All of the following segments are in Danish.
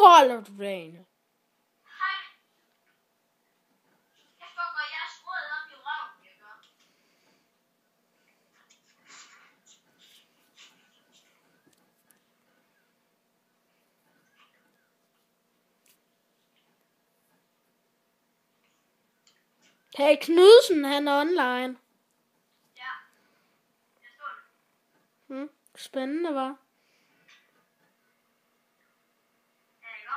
holder du dagen. Hej. Jeg fucker jeres råd op i røven, jeg gør. Hey Knudsen, han er online. Ja. Jeg så det. Spændende, hva'? Ja, ikke?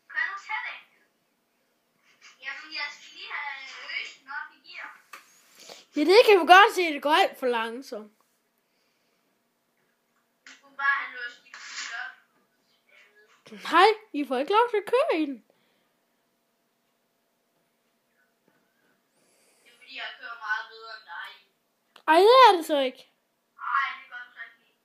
Kan du tage det? Jamen, jeg skal lige have øsen op i gear. Ja, det kan vi godt se, det går alt for langsomt. Du skulle bare have låst dit bil op. Nej, I får ikke lov til at køre i den. Det er fordi, jeg kører meget bedre end dig. Ej, det er det så ikke. Ej, det gør du så ikke lige.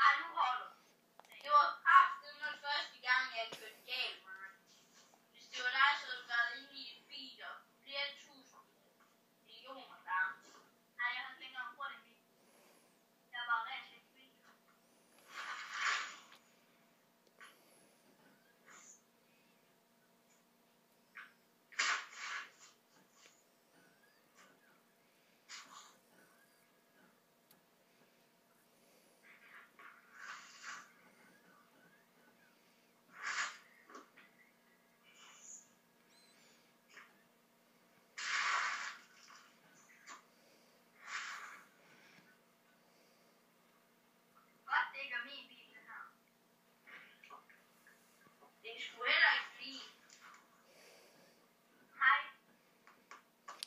Ej, nu holder du. Det var kraftedeme første gang, jeg kørte galt, man. Hvis det var dig, så havde du været inde i en bil og flere tusind millioner gange. Nej, jeg havde ikke længere hurtigt bil. Jeg var rigtig bil. Godt, det ikke er min bil, den her. Det er sgu heller ikke min. Hej.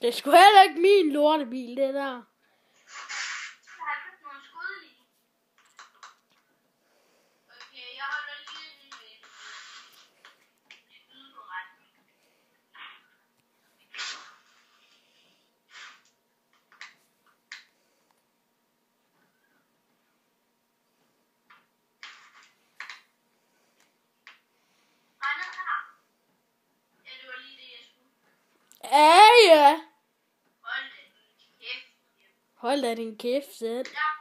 Det er sgu heller ikke min lortebil, det der. Jeg har købt nogle skudlige. Okay, jeg holder lige en skydeforretning. Hej, ned her. Ja, det var lige det, jeg skulle. Ja. Hold da din kæft. Hold da din kæft, sæt. Der